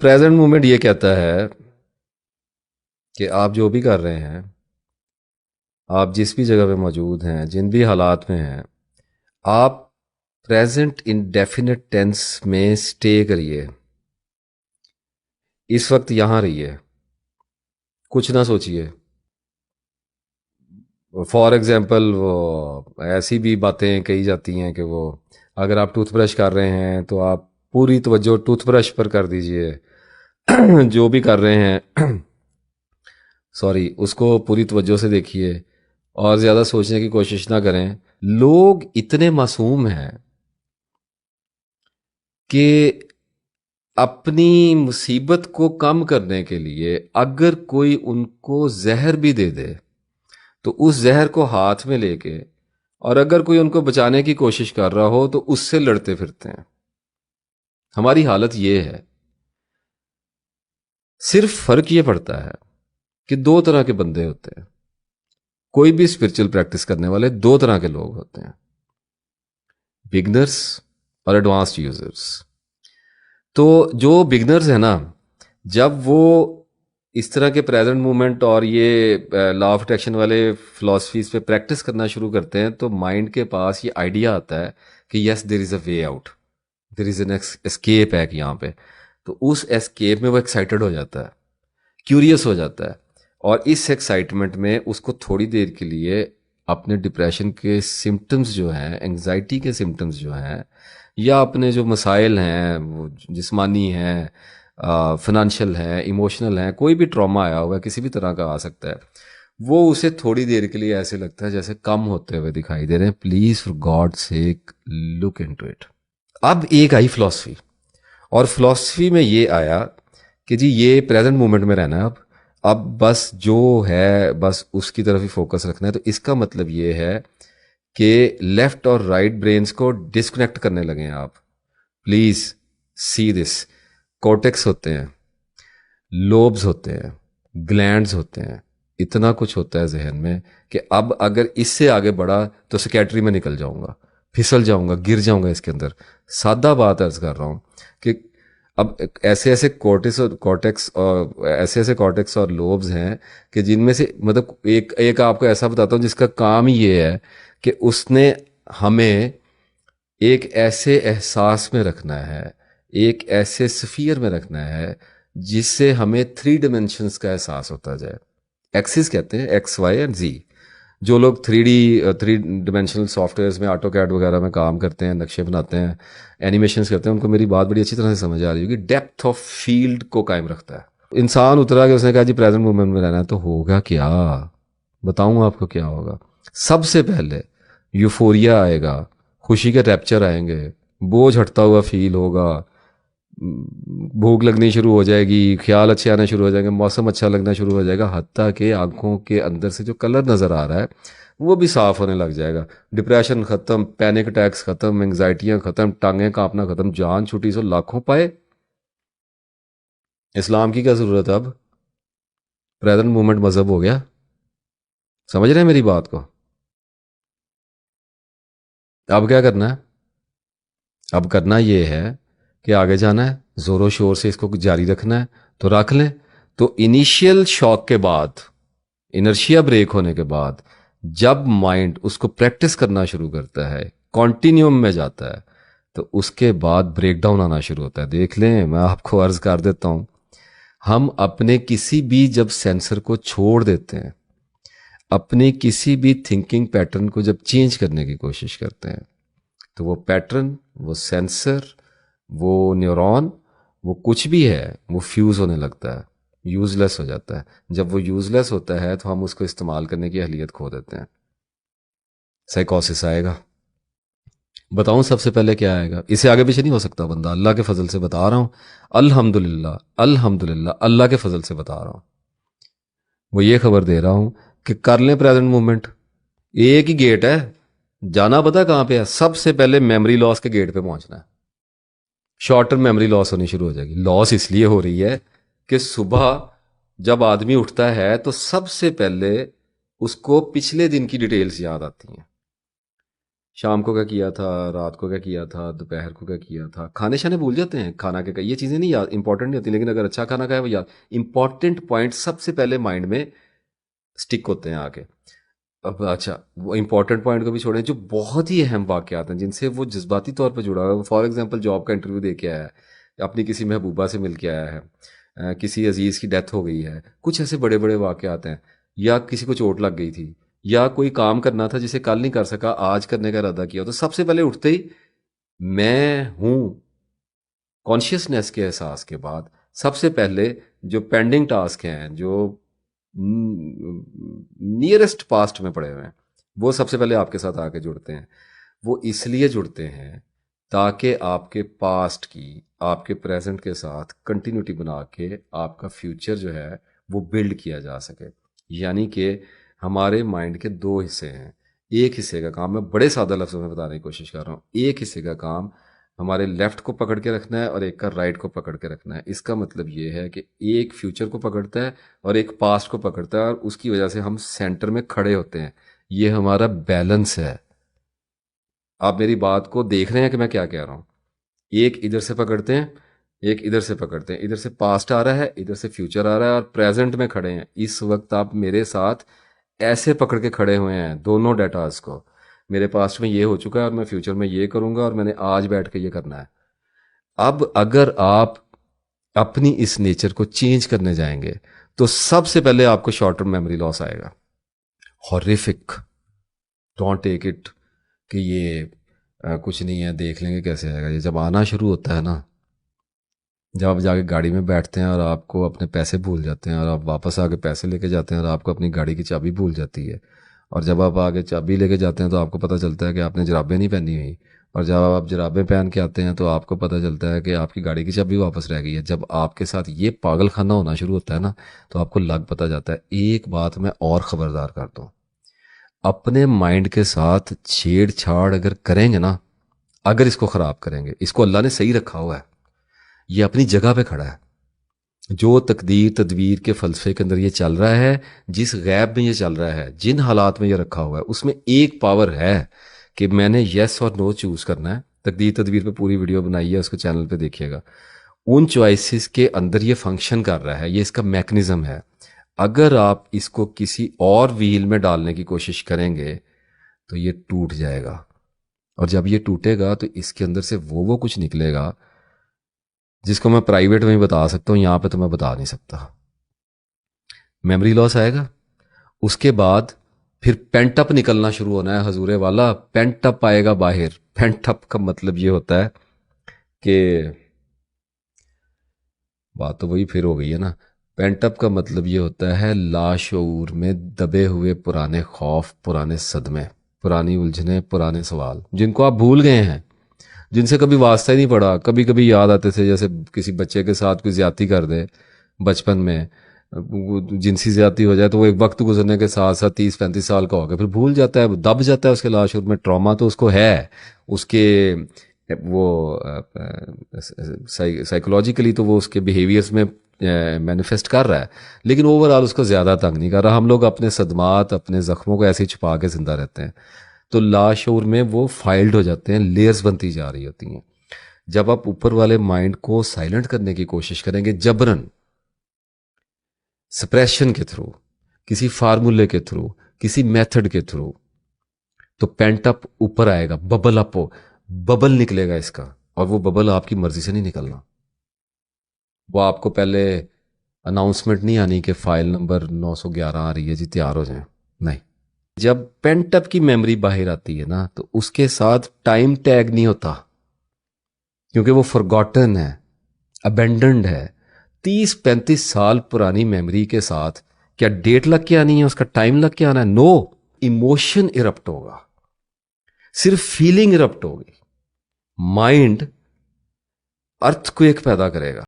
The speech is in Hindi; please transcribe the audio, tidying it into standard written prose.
प्रेजेंट मोमेंट ये कहता है कि आप जो भी कर रहे हैं, आप जिस भी जगह पे मौजूद हैं, जिन भी हालात में हैं, आप प्रेजेंट इंडेफिनिट टेंस में स्टे करिए। इस वक्त यहाँ रहिए, कुछ ना सोचिए। फॉर एग्जांपल वो ऐसी भी बातें कही जाती हैं कि वो अगर आप टूथब्रश कर रहे हैं तो आप पूरी तवज्जो टूथब्रश पर कर दीजिए। जो भी कर रहे हैं सॉरी, उसको पूरी तवज्जो से देखिए और ज़्यादा सोचने की कोशिश ना करें। लोग इतने मासूम हैं कि अपनी मुसीबत को कम करने के लिए अगर कोई उनको जहर भी दे दे तो उस जहर को हाथ में लेके, और अगर कोई उनको बचाने की कोशिश कर रहा हो तो उससे लड़ते फिरते हैं। हमारी हालत ये है। सिर्फ फर्क ये पड़ता है कि दो तरह के बंदे होते हैं। कोई भी स्पिरिचुअल प्रैक्टिस करने वाले दो तरह के लोग होते हैं, बिगनर्स और एडवांस्ड यूजर्स। तो जो बिगनर्स है ना, जब वो इस तरह के प्रेजेंट मूवमेंट और ये लॉ ऑफ अट्रैक्शन वाले फिलॉसफीज पे प्रैक्टिस करना शुरू करते हैं तो माइंड के पास ये आइडिया आता है कि yes there is a way out, there is an escape है कि यहाँ पे। तो उस एस्केप में वो एक्साइटेड हो जाता है, क्यूरियस हो जाता है, और इस एक्साइटमेंट में उसको थोड़ी देर के लिए अपने डिप्रेशन के सिम्टम्स जो हैं, एंजाइटी के सिम्टम्स जो हैं, या अपने जो मसाइल हैं वो जिस्मानी हैं, फिनेंशियल हैं, इमोशनल हैं, कोई भी ट्रॉमा आया हुआ है किसी भी तरह का आ सकता है, वो उसे थोड़ी देर के लिए ऐसे लगता है जैसे कम होते हुए दिखाई दे रहे हैं। Please for God sake look into it. अब एक आई फिलॉसफी, और फिलॉसफी में ये आया कि जी ये प्रेजेंट मोमेंट में रहना है। अब बस जो है बस उसकी तरफ ही फोकस रखना है। तो इसका मतलब ये है कि लेफ्ट और राइट ब्रेन्स को डिस्कनेक्ट करने लगे हैं आप। Please see this. कॉर्टेक्स होते हैं, लोब्स होते हैं, ग्लैंड्स होते हैं, इतना कुछ होता है जहन में कि अब अगर इससे आगे बढ़ा तो सिकेट्री में निकल जाऊंगा, फिसल जाऊंगा, गिर जाऊंगा इसके अंदर। सादा बात अर्ज कर रहा हूं कि अब ऐसे ऐसे कॉर्टेक्स और कॉर्टेक्स और लोब्स हैं कि जिनमें से मतलब एक एक आपको ऐसा बताता हूँ जिसका काम ही ये है कि उसने हमें एक ऐसे एहसास में रखना है, एक ऐसे स्फीयर में रखना है जिससे हमें थ्री डिमेंशंस का एहसास होता जाए। एक्सिस कहते हैं, एक्स वाई एंड जी। जो लोग थ्री डिमेंशनल सॉफ्टवेयर्स में, ऑटो कैड वगैरह में काम करते हैं, नक्शे बनाते हैं, एनिमेशंस करते हैं, उनको मेरी बात बड़ी अच्छी तरह से समझ आ रही होगी। डेप्थ ऑफ फील्ड को कायम रखता है। इंसान उतरा कि उसने कहा जी प्रेजेंट मोमेंट में रहना है, तो होगा क्या? बताऊं आपको क्या होगा। सबसे पहले यूफोरिया आएगा, खुशी के रैप्चर आएंगे, बोझ हटता हुआ फील होगा, भूख लगनी शुरू हो जाएगी, ख्याल अच्छे आने शुरू हो जाएंगे, मौसम अच्छा लगना शुरू हो जाएगा, हत्ता के आंखों के अंदर से जो कलर नज़र आ रहा है वो भी साफ होने लग जाएगा। डिप्रेशन खत्म, पैनिक अटैक्स खत्म, एंग्जाइटियां खत्म, टांगें कांपना खत्म, जान छुटी सो लाखों पाए। इस्लाम की क्या ज़रूरत है अब? प्रेजेंट मूवमेंट मजहब हो गया। समझ रहे हैं मेरी बात को? अब क्या करना है? अब करना ये है कि आगे जाना है, ज़ोरों शोर से इसको जारी रखना है। तो रख लें। तो इनिशियल शॉक के बाद, इनर्शिया ब्रेक होने के बाद, जब माइंड उसको प्रैक्टिस करना शुरू करता है, कॉन्टिन्यूम में जाता है, तो उसके बाद ब्रेकडाउन आना शुरू होता है। देख लें, मैं आपको अर्ज कर देता हूं। हम अपने किसी भी जब सेंसर को छोड़ देते हैं, अपने किसी भी थिंकिंग पैटर्न को जब चेंज करने की कोशिश करते हैं, तो वो पैटर्न, वो सेंसर, वो न्यूरॉन, वो कुछ भी है, वो फ्यूज होने लगता है, यूजलेस हो जाता है। जब वो यूजलेस होता है तो हम उसको इस्तेमाल करने की अहलियत खो देते हैं। साइकोसिस आएगा। बताऊं सबसे पहले क्या आएगा? इससे आगे पीछे नहीं हो सकता बंदा, अल्लाह के फजल से बता रहा हूं। अल्हम्दुलिल्लाह, अल्हम्दुलिल्लाह, अल्लाह के फजल से बता रहा हूं। वो ये खबर दे रहा हूं कि कर लें प्रेजेंट मूवमेंट। एक ही गेट है, जाना पता कहां पे है? सबसे पहले मेमोरी लॉस के गेट पे पहुंचना है। शॉर्ट टर्म मेमोरी लॉस होनी शुरू हो जाएगी। लॉस इसलिए हो रही है कि सुबह जब आदमी उठता है तो सबसे पहले उसको पिछले दिन की डिटेल्स याद आती हैं। शाम को क्या किया था, रात को क्या किया था, दोपहर को क्या किया था। खाने शाने भूल जाते हैं, खाना क्या, ये चीज़ें नहीं याद, इंपॉर्टेंट नहीं होती, लेकिन अगर अच्छा खाना खाया वो याद, इंपॉर्टेंट पॉइंट सबसे पहले माइंड में स्टिक होते हैं आके। अब अच्छा, वो इंपॉर्टेंट पॉइंट को भी छोड़ें, जो बहुत ही अहम वाक़यात हैं जिनसे वो जज्बाती तौर पे जुड़ा हुआ है। फॉर एग्जांपल जॉब का इंटरव्यू दे के आया है, अपनी किसी महबूबा से मिल के आया है, किसी अजीज़ की डेथ हो गई है, कुछ ऐसे बड़े बड़े वाक़यात हैं, या किसी को चोट लग गई थी, या कोई काम करना था जिसे कल नहीं कर सका आज करने का इरादा किया, तो सबसे पहले उठते ही मैं हूँ कॉन्शियसनेस के एहसास के बाद सबसे पहले जो पेंडिंग टास्क हैं, जो नियरेस्ट पास्ट में पड़े हुए हैं, वो सबसे पहले आपके साथ आके जुड़ते हैं। वो इसलिए जुड़ते हैं ताकि आपके पास्ट की, आपके प्रेजेंट के साथ कंटिन्यूटी बना के आपका फ्यूचर जो है वो बिल्ड किया जा सके। यानी कि हमारे माइंड के दो हिस्से हैं। एक हिस्से का काम, मैं बड़े सादा लफ्ज़ों में बताने की कोशिश कर रहा हूँ, एक हिस्से का काम हमारे लेफ्ट को पकड़ के रखना है और एक का राइट को पकड़ के रखना है। इसका मतलब ये है कि एक फ्यूचर को पकड़ता है और एक पास्ट को पकड़ता है, और उसकी वजह से हम सेंटर में खड़े होते हैं। ये हमारा बैलेंस है। आप मेरी बात को देख रहे हैं कि मैं क्या कह रहा हूँ। एक इधर से पकड़ते हैं, एक इधर से पकड़ते हैं, इधर से पास्ट आ रहा है, इधर से फ्यूचर आ रहा है, और प्रेजेंट में खड़े हैं। इस वक्त आप मेरे साथ ऐसे पकड़ के खड़े हुए हैं दोनों डेटास को। मेरे पास्ट में ये हो चुका है और मैं फ्यूचर में ये करूंगा, और मैंने आज बैठ के ये करना है। अब अगर आप अपनी इस नेचर को चेंज करने जाएंगे तो सबसे पहले आपको शॉर्ट टर्म मेमोरी लॉस आएगा। हॉरिफिक। डोंट टेक इट कि ये कुछ नहीं है, देख लेंगे कैसे आएगा। ये जब आना शुरू होता है ना, जब आप जाके गाड़ी में बैठते हैं और आपको अपने पैसे भूल जाते हैं, और आप वापस आके पैसे लेके जाते हैं और आपको अपनी गाड़ी की चाबी भूल जाती है, और जब आप आगे चाबी लेके जाते हैं तो आपको पता चलता है कि आपने जराबें नहीं पहनी हुई, और जब आप जराबें पहन के आते हैं तो आपको पता चलता है कि आपकी गाड़ी की चाबी वापस रह गई है। जब आपके साथ ये पागल खाना होना शुरू होता है ना, तो आपको लग पता जाता है। एक बात मैं और ख़बरदार करता हूँ, अपने माइंड के साथ छेड़छाड़ अगर करेंगे ना, अगर इसको ख़राब करेंगे, इसको अल्लाह ने सही रखा हुआ है, ये अपनी जगह पे खड़ा है। जो तकदीर तदवीर के फ़लसफ़े के अंदर ये चल रहा है, जिस गैब में ये चल रहा है, जिन हालात में ये रखा हुआ है, उसमें एक पावर है कि मैंने येस और नो चूज़ करना है। तकदीर तदवीर पे पूरी वीडियो बनाई है, उसको चैनल पे देखिएगा। उन चॉइसेस के अंदर ये फंक्शन कर रहा है, ये इसका मैकेनिज्म है। अगर आप इसको किसी और व्हील में डालने की कोशिश करेंगे तो ये टूट जाएगा, और जब ये टूटेगा तो इसके अंदर से वो कुछ निकलेगा जिसको मैं प्राइवेट में ही बता सकता हूँ, यहाँ पे तो मैं बता नहीं सकता। मेमोरी लॉस आएगा, उसके बाद फिर पेंटअप निकलना शुरू होना है। हजूरे वाला पेंटअप आएगा बाहर। पेंटअप का मतलब ये होता है कि, बात तो वही फिर हो गई है ना। पेंटअप का मतलब ये होता है लाशऊर में दबे हुए पुराने खौफ, पुराने सदमे, पुरानी उलझने, पुराने सवाल जिनको आप भूल गए हैं, जिनसे कभी वास्ता ही नहीं पड़ा। कभी कभी याद आते थे, जैसे किसी बच्चे के साथ कोई ज्यादती कर दे बचपन में, जिनसी ज्यादती हो जाए, तो वो एक वक्त गुजरने के साथ साथ 30-35 साल का हो गया फिर भूल जाता है, दब जाता है उसके लाशूर में। ट्रॉमा तो उसको है, उसके वो साइकोलॉजिकली तो वो उसके बिहेवियर्स में मैनिफेस्ट कर रहा है, लेकिन ओवरऑल उसको ज़्यादा तंग नहीं कर रहा। हम लोग अपने सदमात, अपने ज़ख्मों को ऐसे ही छुपा के जिंदा रहते हैं, तो लाशऊर में वो फाइल्ड हो जाते हैं, लेयर्स बनती जा रही होती हैं। जब आप ऊपर वाले माइंड को साइलेंट करने की कोशिश करेंगे जबरन, सप्रेशन के थ्रू, किसी फार्मूले के थ्रू, किसी मेथड के थ्रू, तो पेंट अप ऊपर आएगा, बबल अप हो, बबल निकलेगा इसका। और वो बबल आपकी मर्जी से नहीं निकलना। वो आपको पहले अनाउंसमेंट नहीं आनी कि फाइल नंबर 911 आ रही है जी, तैयार हो जाएं, नहीं। जब पेंटअप की मेमोरी बाहर आती है ना, तो उसके साथ टाइम टैग नहीं होता, क्योंकि वो फॉरगॉटन है, अबेंडन्ड है। 30-35 साल पुरानी मेमोरी के साथ क्या डेट लग के आनी है, उसका टाइम लग के आना है? नो। इमोशन इरप्ट होगा, सिर्फ फीलिंग इरप्ट होगी। माइंड अर्थक्वेक पैदा करेगा।